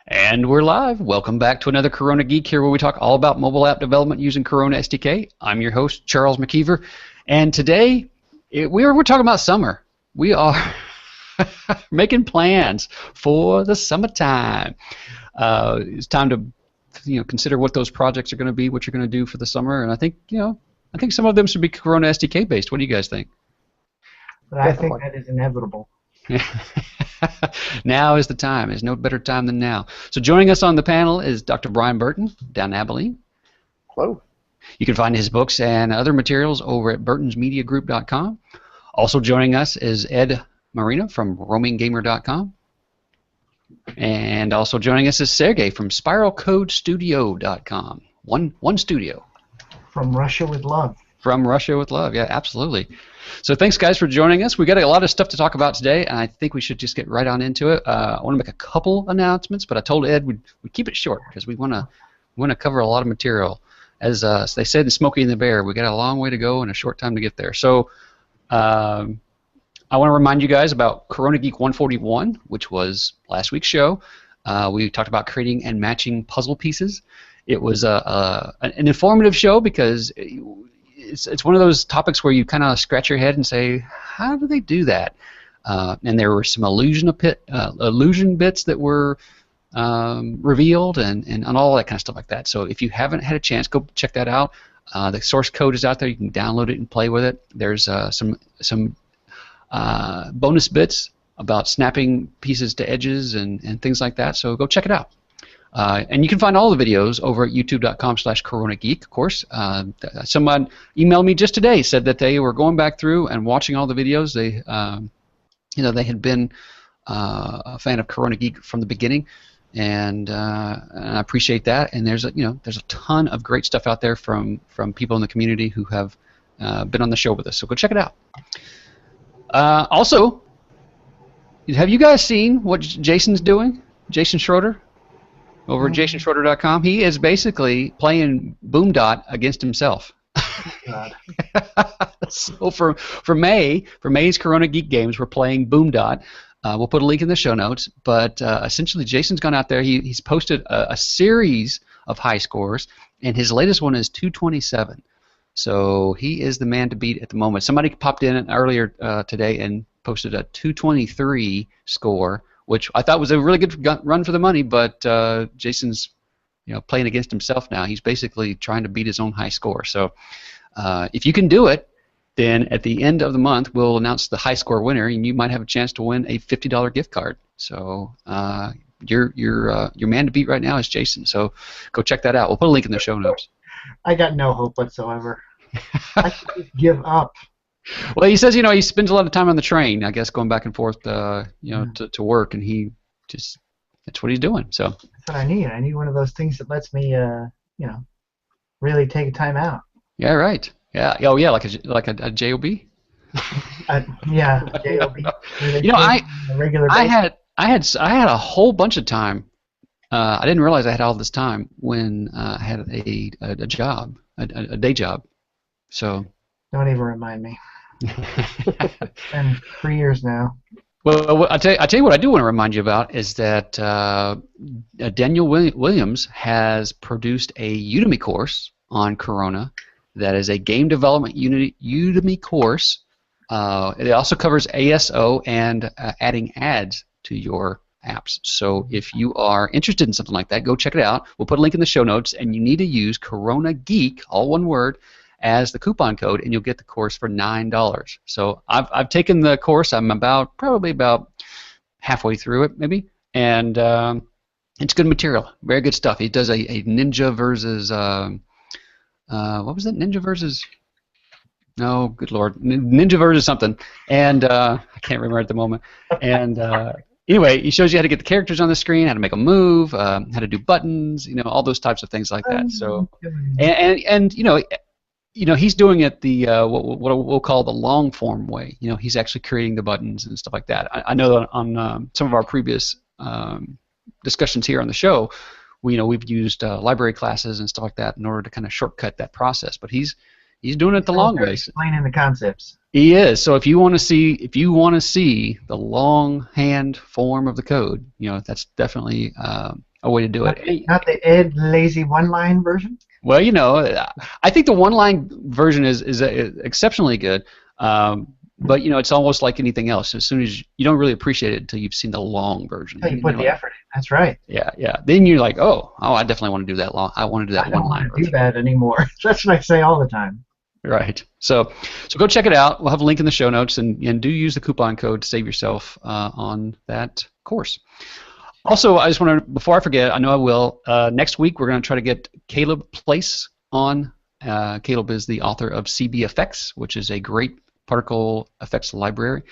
And we're live. Welcome back to another Corona Geek here where we talk all about mobile app development using Corona SDK. I'm your host, Charles McKeever. And today, we're talking about summer. We are making plans for the summertime. It's time to consider what those projects are going to be, what you're going to do for the summer. And I think some of them should be Corona SDK based. What do you guys think? But I think that is inevitable. Now is the time. There's no better time than now. So joining us on the panel is Dr. Brian Burton down in Abilene. Hello. You can find his books and other materials over at burtonsmediagroup.com. Also joining us is Ed Marina from roaminggamer.com. And also joining us is Sergey from spiralcodestudio.com. One studio. From Russia with Love. From Russia with Love, yeah, absolutely. So thanks, guys, for joining us. We got a lot of stuff to talk about today, and I think we should just get right on into it. I want to make a couple announcements, but I told Ed we'd keep it short because we want to cover a lot of material. As they said in Smokey and the Bear, we got a long way to go and a short time to get there. So I want to remind you guys about Corona Geek 141, which was last week's show. We talked about creating and matching puzzle pieces. It was an informative show because it's one of those topics where you kind of scratch your head and say, how do they do that? And there were some illusion bits that were revealed and all that kind of stuff like that. So if you haven't had a chance, go check that out. The source code is out there. You can download it and play with it. There's some bonus bits about snapping pieces to edges and things like that. So go check it out. And you can find all the videos over at youtube.com/coronageek, of course. Someone emailed me just today, said that they were going back through and watching all the videos. They had been a fan of Corona Geek from the beginning, and I appreciate that. And there's a ton of great stuff out there from people in the community who have been on the show with us. So go check it out. Also, have you guys seen what Jason's doing? Jason Schroeder? Over at jasonschroeder.com, he is basically playing Boom Dot against himself. God. So for May's Corona Geek Games, we're playing Boom Dot. We'll put a link in the show notes. But essentially, Jason's gone out there. He's posted a series of high scores, and his latest one is 227. So he is the man to beat at the moment. Somebody popped in earlier today and posted a 223 score, which I thought was a really good run for the money, but Jason's playing against himself now. He's basically trying to beat his own high score. So if you can do it, then at the end of the month we'll announce the high score winner, and you might have a chance to win a $50 gift card. So your man to beat right now is Jason. So go check that out. We'll put a link in the show notes. I got no hope whatsoever. I should just give up. Well, he says he spends a lot of time on the train, I guess, going back and forth to work, and that's what he's doing. So that's what I need. I need one of those things that lets me really take a time out. Yeah, right. Yeah. Oh, yeah, like a job. Yeah, job. I had a whole bunch of time. I didn't realize I had all this time when I had a job, a day job. So don't even remind me. It's been 3 years now. Well, I tell you what I do want to remind you about is that Daniel Williams has produced a Udemy course on Corona that is a game development Udemy course. It also covers ASO and adding ads to your apps. So if you are interested in something like that, go check it out. We'll put a link in the show notes, and you need to use Corona Geek, all one word, as the coupon code, and you'll get the course for $9. So I've taken the course. I'm probably about halfway through it, maybe, and it's good material, very good stuff. He does a ninja versus what was that? Ninja versus? No, good lord, ninja versus something, and I can't remember at the moment. And anyway, he shows you how to get the characters on the screen, how to make them move, how to do buttons, all those types of things like that. So and he's doing it the what we'll call the long form way. He's actually creating the buttons and stuff like that. I know that on some of our previous discussions here on the show, we've used library classes and stuff like that in order to kind of shortcut that process. But he's doing it the long way. Explaining the concepts. He is. So if you want to see the longhand form of the code, that's definitely a way to do it. Not the Ed lazy one-line version? Well, I think the one-line version is exceptionally good. But it's almost like anything else. As soon as you don't really appreciate it until you've seen the long version. Until you put the effort in. That's right. Yeah, yeah. Then you're like, oh, I definitely want to do that long. I want to do that one line version. I don't want to do that anymore. That's what I say all the time. Right. So go check it out. We'll have a link in the show notes, and do use the coupon code to save yourself on that course. Also, I just want to, before I forget, I know I will, next week we're going to try to get Caleb Place on. Caleb is the author of CBFX, which is a great particle effects library,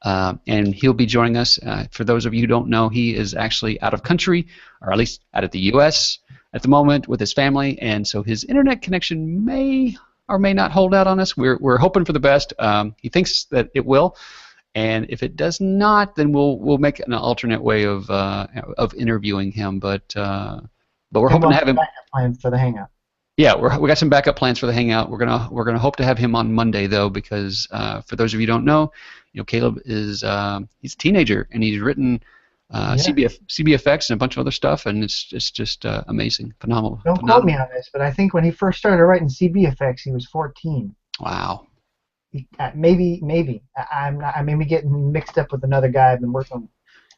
and he'll be joining us. For those of you who don't know, he is actually out of country, or at least out of the U.S. at the moment with his family, and so his internet connection may or may not hold out on us. We're hoping for the best. He thinks that it will, and if it does not, then we'll make an alternate way of interviewing him. But we're hoping to have him. Backup plan for the hangout. Yeah, we got some backup plans for the hangout. We're gonna hope to have him on Monday though, because for those of you who don't know, Caleb is he's a teenager and he's written CBFX and a bunch of other stuff, and it's just amazing, phenomenal. Don't quote me on this, but I think when he first started writing CBFX, he was 14. Wow. Maybe I may be getting mixed up with another guy I've been working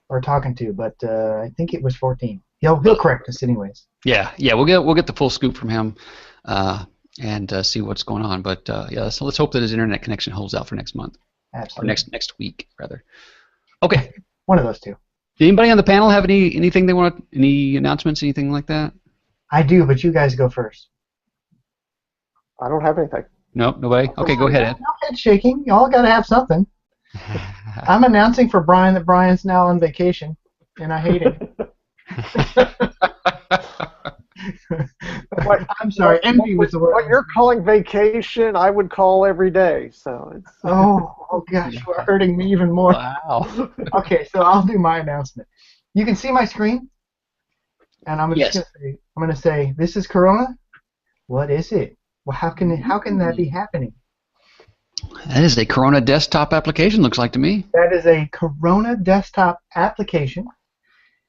or talking to, but I think it was 14. He'll correct us anyways. Yeah, we'll get the full scoop from him, and see what's going on. But so let's hope that his internet connection holds out for next month. Absolutely. Or next week rather. Okay. One of those two. Did anybody on the panel have anything they want? Any announcements? Anything like that? I do, but you guys go first. I don't have anything. No, nobody. Okay, go ahead, Ed. No head shaking. Y'all got to have something. I'm announcing for Brian that Brian's now on vacation, and I hate it. I'm sorry, envy was the word. What you're calling vacation, I would call every day. So it's. Oh gosh, you are hurting me even more. Wow. Okay, so I'll do my announcement. You can see my screen, and I'm just going to say, this is Corona. What is it? Well, how can that be happening? That is a Corona desktop application. Looks like to me. That is a Corona desktop application.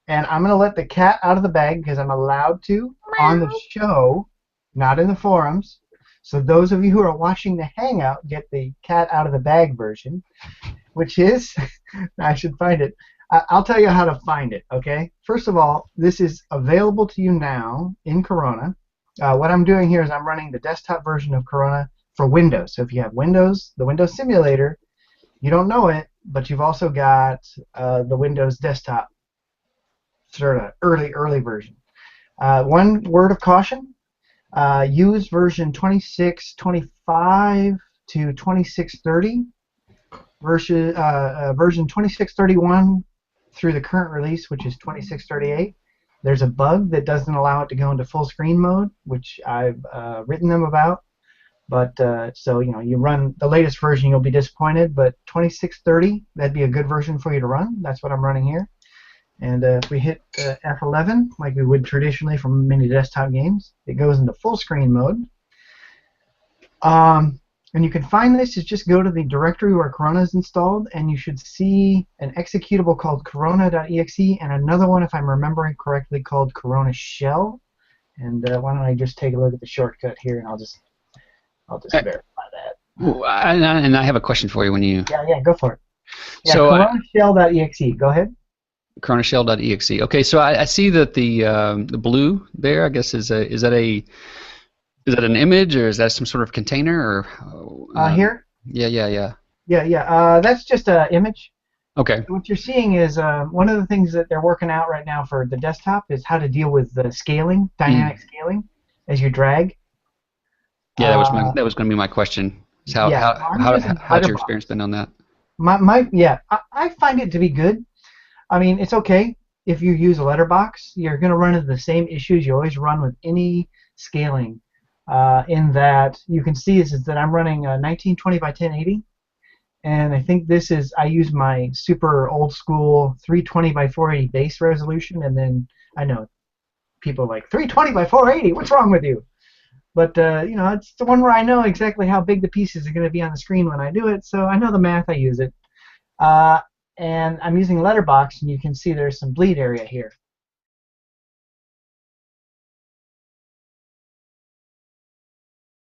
And I'm going to let the cat out of the bag because I'm allowed to on the show, not in the forums. So those of you who are watching the Hangout get the cat out of the bag version, which is, I should find it. I'll tell you how to find it, okay? First of all, this is available to you now in Corona. What I'm doing here is I'm running the desktop version of Corona for Windows. So if you have Windows, the Windows Simulator, you don't know it, but you've also got the Windows desktop sort of early version. One word of caution, use version 2625 to 2630, version 2631 through the current release, which is 2638. There's a bug that doesn't allow it to go into full screen mode, which I've written them about. But so you run the latest version, you'll be disappointed. But 2630, that'd be a good version for you to run. That's what I'm running here. And if we hit F11, like we would traditionally from many desktop games, it goes into full screen mode. And you can find this, is just go to the directory where Corona is installed, and you should see an executable called corona.exe and another one, if I'm remembering correctly, called Corona Shell. And why don't I just take a look at the shortcut here, and I'll just verify that. Ooh, and I have a question for you when you... Yeah, go for it. Yeah, so, coronashell.exe. Go ahead. Coronashell.exe. Okay, so I see that the blue there, I guess, is that an image, or is that some sort of container, or here? Yeah. That's just an image. Okay. What you're seeing is one of the things that they're working out right now for the desktop is how to deal with the scaling, dynamic scaling, as you drag. Yeah, that was going to be my question. Is how's your experience been on that? I find it to be good. I mean, it's okay if you use a letterbox. You're going to run into the same issues you always run with any scaling. In that you can see is that I'm running 1920 by 1080, and I think this is, I use my super old school 320 by 480 base resolution, and then I know people are like 320 by 480, what's wrong with you? But it's the one where I know exactly how big the pieces are going to be on the screen when I do it, so I know the math, I use it. And I'm using letterbox, and you can see there's some bleed area here.